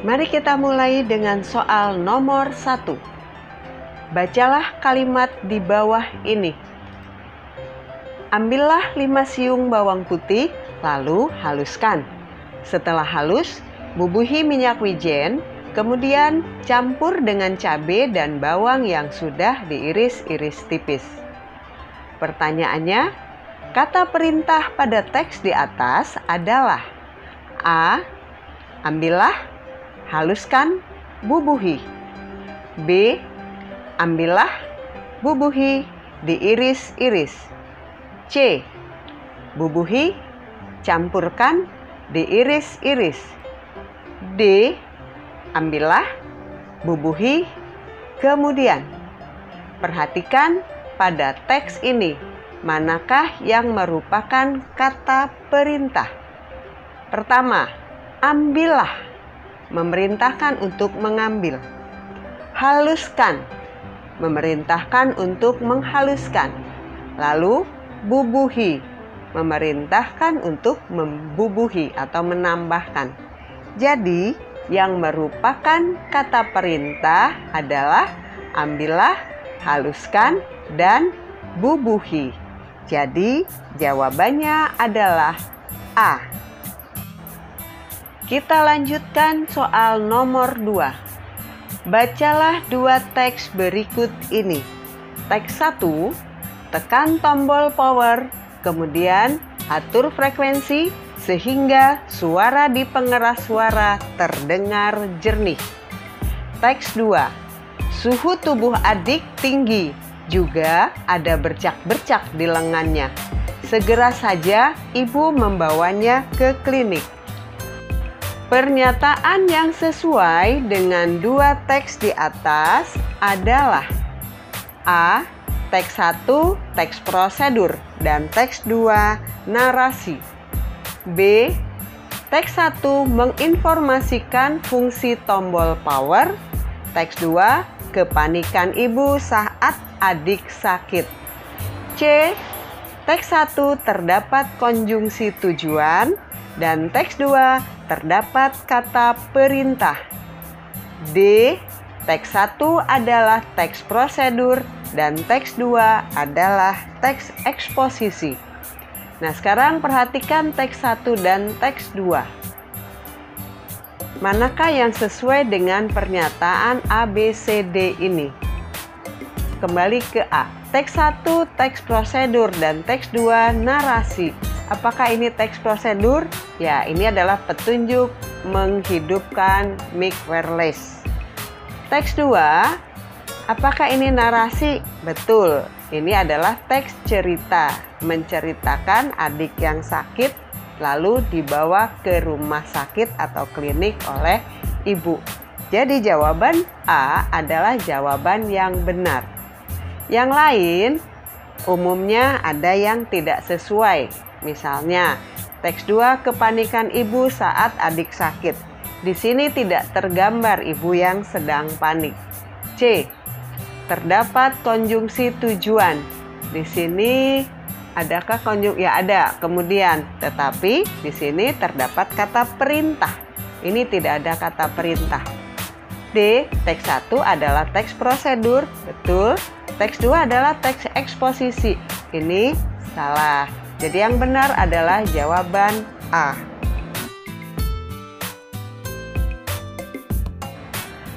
Mari kita mulai dengan soal nomor 1. Bacalah kalimat di bawah ini. Ambillah 5 siung bawang putih, lalu haluskan. Setelah halus, bubuhi minyak wijen, kemudian campur dengan cabai dan bawang yang sudah diiris-iris tipis. Pertanyaannya, kata perintah pada teks di atas adalah A. Ambillah, haluskan, bubuhi. B. Ambillah, bubuhi, diiris-iris. C. Bubuhi, campurkan, diiris-iris. D. Ambillah, bubuhi, kemudian. Perhatikan pada teks ini, manakah yang merupakan kata perintah? Pertama, ambillah, memerintahkan untuk mengambil. Haluskan, memerintahkan untuk menghaluskan. Lalu, bubuhi, memerintahkan untuk membubuhi atau menambahkan. Jadi, yang merupakan kata perintah adalah ambillah, haluskan, dan bubuhi. Jadi, jawabannya adalah A. Kita lanjutkan soal nomor 2. Bacalah 2 teks berikut ini. Teks 1, tekan tombol power, kemudian atur frekuensi sehingga suara di pengeras suara terdengar jernih. Teks 2, suhu tubuh adik tinggi, juga ada bercak-bercak di lengannya. Segera saja ibu membawanya ke klinik. Pernyataan yang sesuai dengan 2 teks di atas adalah A. Teks 1, teks prosedur, dan teks 2, narasi. B. Teks 1 menginformasikan fungsi tombol power. Teks 2, kepanikan ibu saat adik sakit. C. Teks 1 terdapat konjungsi tujuan, dan teks 2 terdapat kata perintah. D. Teks 1 adalah teks prosedur dan teks 2 adalah teks eksposisi. Nah, sekarang perhatikan teks 1 dan teks 2. Manakah yang sesuai dengan pernyataan A, B, C, D ini? Kembali ke A. Teks 1 teks prosedur dan teks 2 narasi. Apakah ini teks prosedur? Ya, ini adalah petunjuk menghidupkan Mick Wireless. Teks 2, apakah ini narasi? Betul, ini adalah teks cerita, menceritakan adik yang sakit lalu dibawa ke rumah sakit atau klinik oleh ibu. Jadi jawaban A adalah jawaban yang benar. Yang lain umumnya ada yang tidak sesuai. Misalnya, teks 2 kepanikan ibu saat adik sakit. Di sini tidak tergambar ibu yang sedang panik. C. Terdapat konjungsi tujuan. Di sini adakah konjungsi? Ya, ada. Kemudian, tetapi di sini terdapat kata perintah. Ini tidak ada kata perintah. D. Teks 1 adalah teks prosedur. Betul. Teks 2 adalah teks eksposisi. Ini salah. Jadi yang benar adalah jawaban A.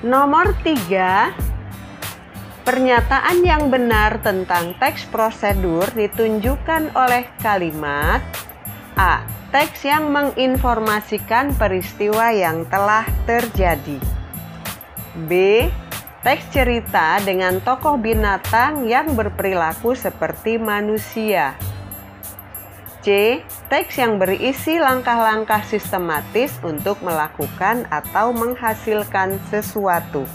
Nomor 3, pernyataan yang benar tentang teks prosedur ditunjukkan oleh kalimat A. Teks yang menginformasikan peristiwa yang telah terjadi. B. Teks cerita dengan tokoh binatang yang berperilaku seperti manusia. C. Teks yang berisi langkah-langkah sistematis untuk melakukan atau menghasilkan sesuatu.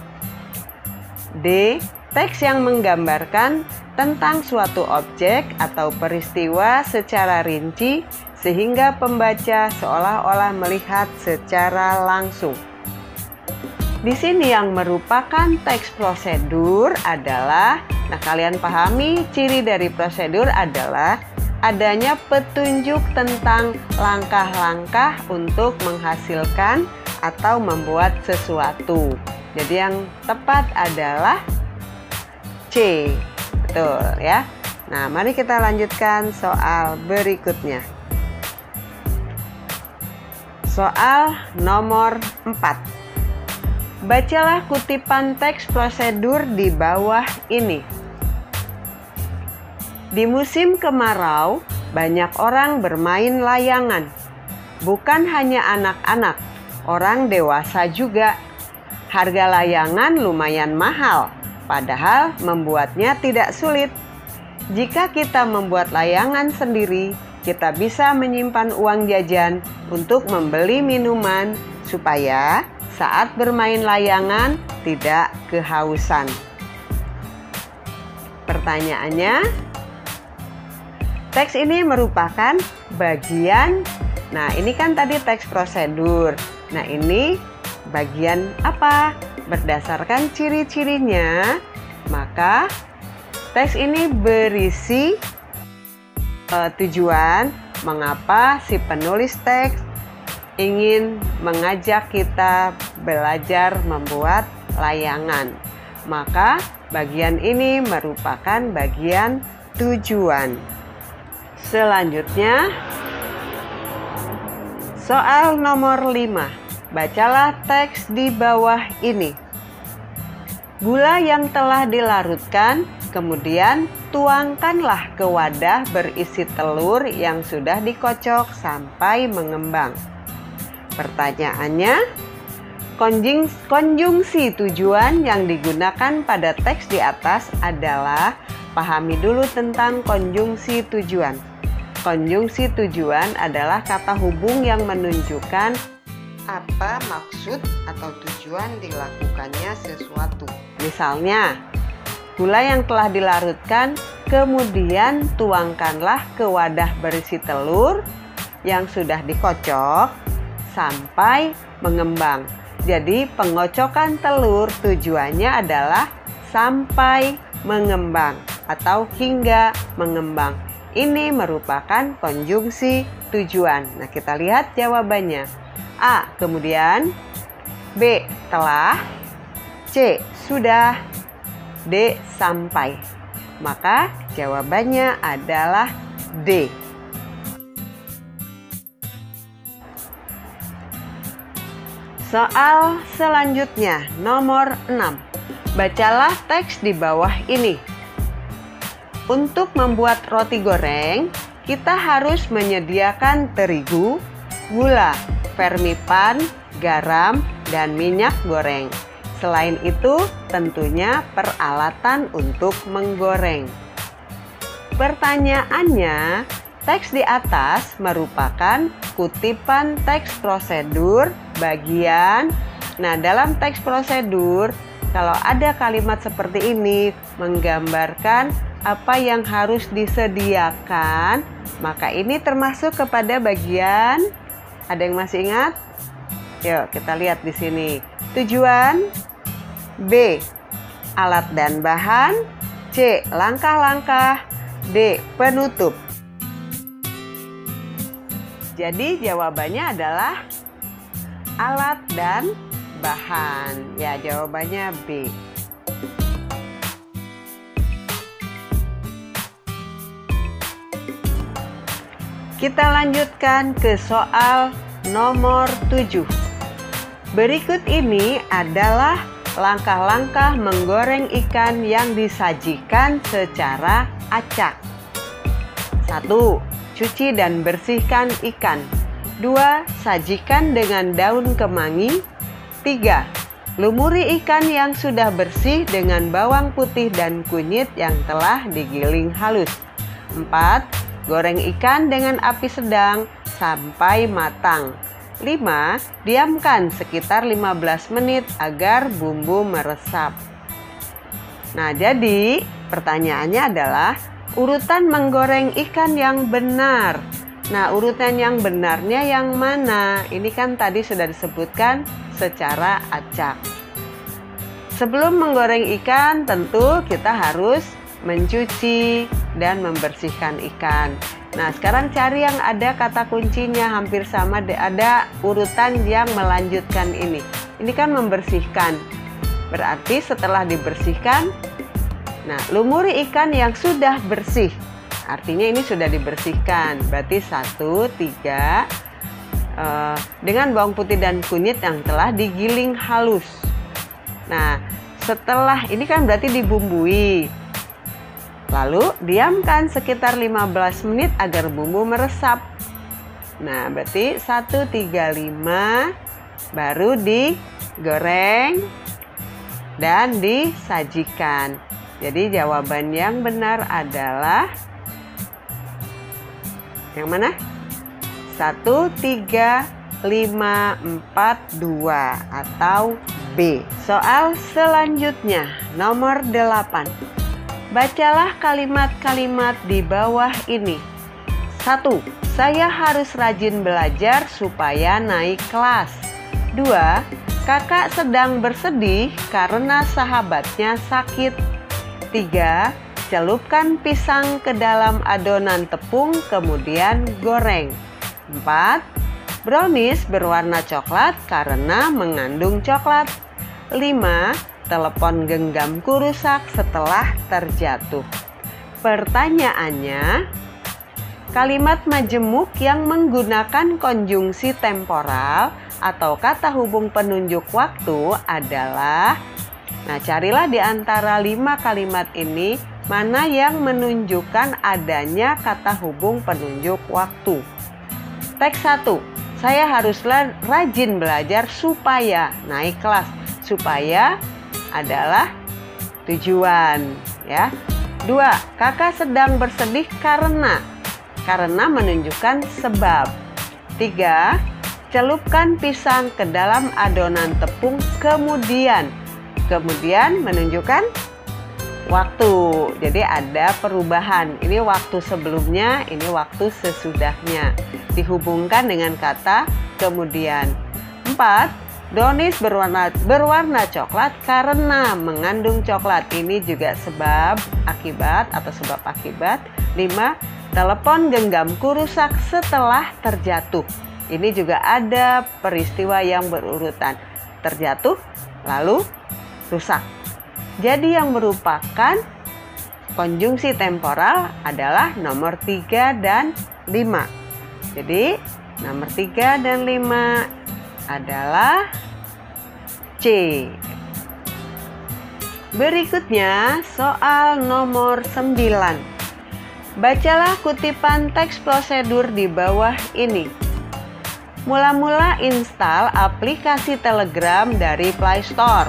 D. Teks yang menggambarkan tentang suatu objek atau peristiwa secara rinci sehingga pembaca seolah-olah melihat secara langsung. Di sini yang merupakan teks prosedur adalah, nah kalian pahami ciri dari prosedur adalah adanya petunjuk tentang langkah-langkah untuk menghasilkan atau membuat sesuatu. Jadi yang tepat adalah C. Betul ya. Nah, mari kita lanjutkan soal berikutnya. Soal nomor 4. Bacalah kutipan teks prosedur di bawah ini. Di musim kemarau, banyak orang bermain layangan. Bukan hanya anak-anak, orang dewasa juga. Harga layangan lumayan mahal, padahal membuatnya tidak sulit. Jika kita membuat layangan sendiri, kita bisa menyimpan uang jajan untuk membeli minuman supaya saat bermain layangan tidak kehausan. Pertanyaannya, teks ini merupakan bagian, nah ini kan tadi teks prosedur. Nah ini bagian apa? Berdasarkan ciri-cirinya, maka teks ini berisi tujuan mengapa si penulis teks ingin mengajak kita belajar membuat layangan. Maka bagian ini merupakan bagian tujuan. Selanjutnya, soal nomor 5. Bacalah teks di bawah ini. Gula yang telah dilarutkan, kemudian tuangkanlah ke wadah berisi telur yang sudah dikocok sampai mengembang. Pertanyaannya, konjungsi tujuan yang digunakan pada teks di atas adalah, pahami dulu tentang konjungsi tujuan. Konjungsi tujuan adalah kata hubung yang menunjukkan apa maksud atau tujuan dilakukannya sesuatu. Misalnya, gula yang telah dilarutkan, kemudian tuangkanlah ke wadah berisi telur yang sudah dikocok sampai mengembang. Jadi pengocokan telur tujuannya adalah sampai mengembang atau hingga mengembang. Ini merupakan konjungsi tujuan. Nah, kita lihat jawabannya. A. Kemudian, B. Telah, C. Sudah, D. Sampai. Maka jawabannya adalah D. Soal selanjutnya, nomor 6. Bacalah teks di bawah ini. Untuk membuat roti goreng, kita harus menyediakan terigu, gula, vermipan, garam, dan minyak goreng. Selain itu, tentunya peralatan untuk menggoreng. Pertanyaannya, teks di atas merupakan kutipan teks prosedur bagian. Nah, dalam teks prosedur, kalau ada kalimat seperti ini menggambarkan apa yang harus disediakan, maka ini termasuk kepada bagian. Ada yang masih ingat? Yuk, kita lihat di sini. Tujuan, B. Alat dan bahan, C. Langkah-langkah, D. Penutup. Jadi jawabannya adalah alat dan bahan. Ya, jawabannya B. Kita lanjutkan ke soal nomor 7. Berikut ini adalah langkah-langkah menggoreng ikan yang disajikan secara acak. 1. Cuci dan bersihkan ikan. 2. Sajikan dengan daun kemangi. 3. Lumuri ikan yang sudah bersih dengan bawang putih dan kunyit yang telah digiling halus. 4. Goreng ikan dengan api sedang sampai matang. 5. Diamkan sekitar 15 menit agar bumbu meresap. Nah, jadi pertanyaannya adalah urutan menggoreng ikan yang benar. Nah, urutan yang benarnya yang mana? Ini kan tadi sudah disebutkan secara acak. Sebelum menggoreng ikan, tentu kita harus mencuci dan membersihkan ikan. Nah, sekarang cari yang ada kata kuncinya hampir sama, ada urutan yang melanjutkan ini. Ini kan membersihkan. Berarti setelah dibersihkan, nah, lumuri ikan yang sudah bersih. Artinya ini sudah dibersihkan. Berarti 1, 3 dengan bawang putih dan kunyit yang telah digiling halus. Nah, setelah ini kan berarti dibumbui. Lalu diamkan sekitar 15 menit agar bumbu meresap. Nah, berarti 1, 3, 5 baru digoreng dan disajikan. Jadi jawaban yang benar adalah yang mana? 1, 3, 5, 4, 2 atau B. Soal selanjutnya nomor 8. Bacalah kalimat-kalimat di bawah ini. 1. Saya harus rajin belajar supaya naik kelas. 2. Kakak sedang bersedih karena sahabatnya sakit. 3. Celupkan pisang ke dalam adonan tepung kemudian goreng. 4. Brownies berwarna coklat karena mengandung coklat. 5. Telepon genggamku rusak setelah terjatuh. Pertanyaannya, kalimat majemuk yang menggunakan konjungsi temporal atau kata hubung penunjuk waktu adalah, nah, carilah di antara 5 kalimat ini mana yang menunjukkan adanya kata hubung penunjuk waktu. Teks 1, saya haruslah rajin belajar supaya naik kelas. Supaya adalah tujuan, ya. 2. Kakak sedang bersedih karena menunjukkan sebab. 3. Celupkan pisang ke dalam adonan tepung kemudian menunjukkan waktu. Jadi ada perubahan. Ini waktu sebelumnya, ini waktu sesudahnya. Dihubungkan dengan kata kemudian. 4. Brownies berwarna coklat karena mengandung coklat. Ini juga sebab akibat atau sebab akibat. 5. Telepon genggamku rusak setelah terjatuh. Ini juga ada peristiwa yang berurutan. Terjatuh lalu rusak. Jadi yang merupakan konjungsi temporal adalah nomor 3 dan 5. Jadi nomor 3 dan 5 adalah C. Berikutnya soal nomor 9. Bacalah kutipan teks prosedur di bawah ini. Mula-mula install aplikasi Telegram dari Play Store.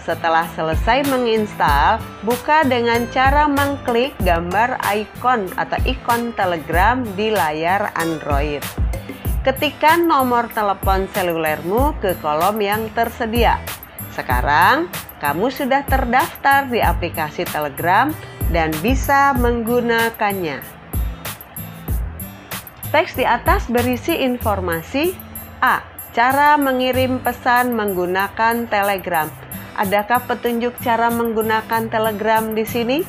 Setelah selesai menginstal, buka dengan cara mengklik gambar ikon atau ikon Telegram di layar Android. Ketikkan nomor telepon selulermu ke kolom yang tersedia. Sekarang, kamu sudah terdaftar di aplikasi Telegram dan bisa menggunakannya. Teks di atas berisi informasi A. Cara mengirim pesan menggunakan Telegram. Adakah petunjuk cara menggunakan Telegram di sini?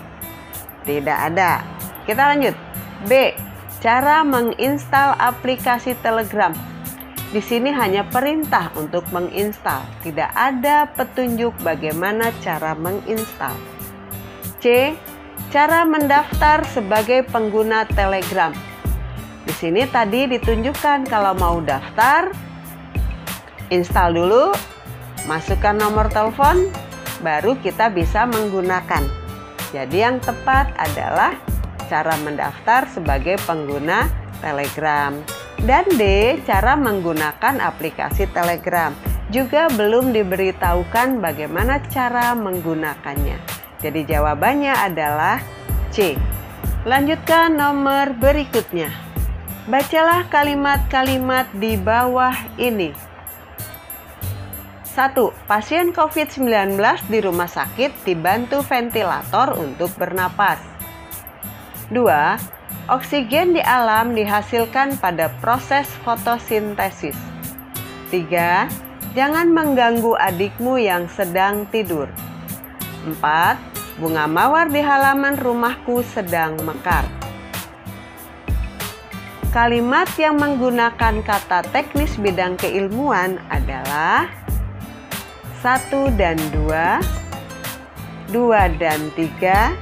Tidak ada. Kita lanjut. B. Cara menginstal aplikasi Telegram. Di sini hanya perintah untuk menginstal, tidak ada petunjuk bagaimana cara menginstal. C. Cara mendaftar sebagai pengguna Telegram. Di sini tadi ditunjukkan kalau mau daftar, install dulu, masukkan nomor telepon, baru kita bisa menggunakan. Jadi yang tepat adalah cara mendaftar sebagai pengguna Telegram. Dan D. Cara menggunakan aplikasi Telegram. Juga belum diberitahukan bagaimana cara menggunakannya. Jadi jawabannya adalah C. Lanjutkan nomor berikutnya. Bacalah kalimat-kalimat di bawah ini. 1. Pasien COVID-19 di rumah sakit dibantu ventilator untuk bernapas. 2. Oksigen di alam dihasilkan pada proses fotosintesis. 3. Jangan mengganggu adikmu yang sedang tidur. 4. Bunga mawar di halaman rumahku sedang mekar. Kalimat yang menggunakan kata teknis bidang keilmuan adalah 1 dan 2, 2 dan 3,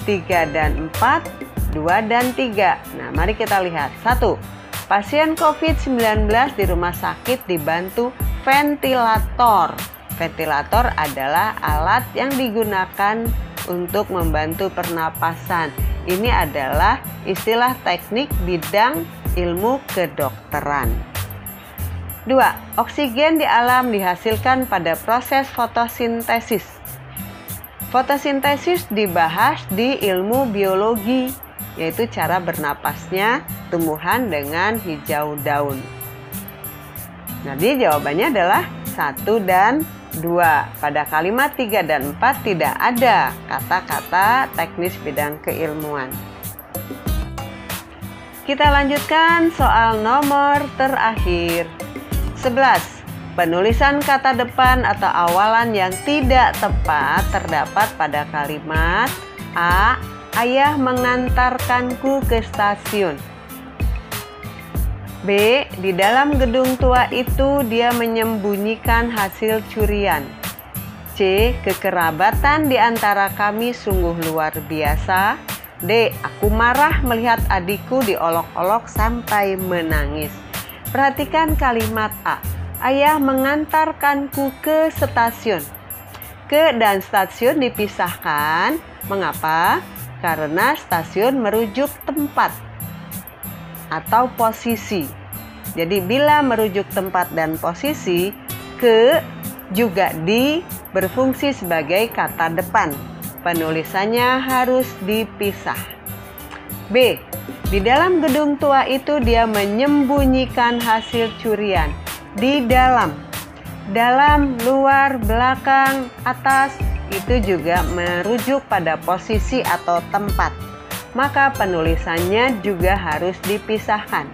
3 dan 4, 2 dan 3. Nah, mari kita lihat. 1. Pasien COVID-19 di rumah sakit dibantu ventilator. Ventilator adalah alat yang digunakan untuk membantu pernapasan. Ini adalah istilah teknik bidang ilmu kedokteran. 2. Oksigen di alam dihasilkan pada proses fotosintesis. Fotosintesis dibahas di ilmu biologi, yaitu cara bernapasnya tumbuhan dengan hijau daun. Jadi jawabannya adalah 1 dan 2. Pada kalimat 3 dan 4 tidak ada kata-kata teknis bidang keilmuan. Kita lanjutkan soal nomor terakhir. 11. Penulisan kata depan atau awalan yang tidak tepat terdapat pada kalimat A. Ayah mengantarkanku ke stasiun. B. Di dalam gedung tua itu dia menyembunyikan hasil curian. C. Kekerabatan di antara kami sungguh luar biasa. D. Aku marah melihat adikku diolok-olok sampai menangis. Perhatikan kalimat A. Ayah mengantarkanku ke stasiun. Ke dan stasiun dipisahkan. Mengapa? Karena stasiun merujuk tempat atau posisi. Jadi bila merujuk tempat dan posisi, ke juga berfungsi sebagai kata depan. Penulisannya harus dipisah. B. Di dalam gedung tua itu dia menyembunyikan hasil curian. Di dalam, luar, belakang, atas, itu juga merujuk pada posisi atau tempat. Maka penulisannya juga harus dipisahkan.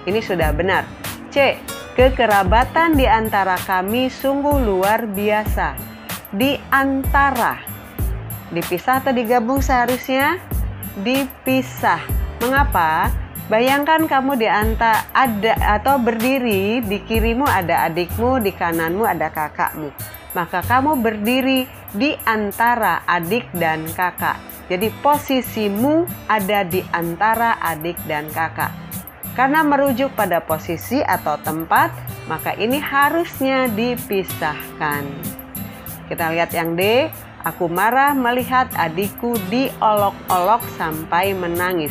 Ini sudah benar. C. Kekerabatan di antara kami sungguh luar biasa. Di antara. Dipisah atau digabung seharusnya? Dipisah. Mengapa? Bayangkan kamu ada atau berdiri, di kirimu ada adikmu, di kananmu ada kakakmu. Maka kamu berdiri di antara adik dan kakak. Jadi posisimu ada di antara adik dan kakak. Karena merujuk pada posisi atau tempat, maka ini harusnya dipisahkan. Kita lihat yang D. Aku marah melihat adikku diolok-olok sampai menangis.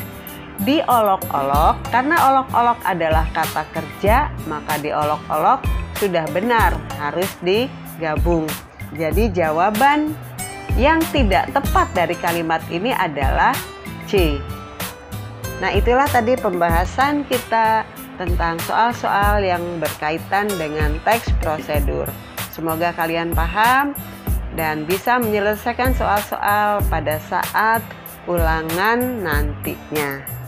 Diolok-olok, karena olok-olok adalah kata kerja, maka diolok-olok sudah benar, harus digabung. Jadi jawaban yang tidak tepat dari kalimat ini adalah C. Nah, itulah tadi pembahasan kita tentang soal-soal yang berkaitan dengan teks prosedur. Semoga kalian paham dan bisa menyelesaikan soal-soal pada saat ulangan nantinya.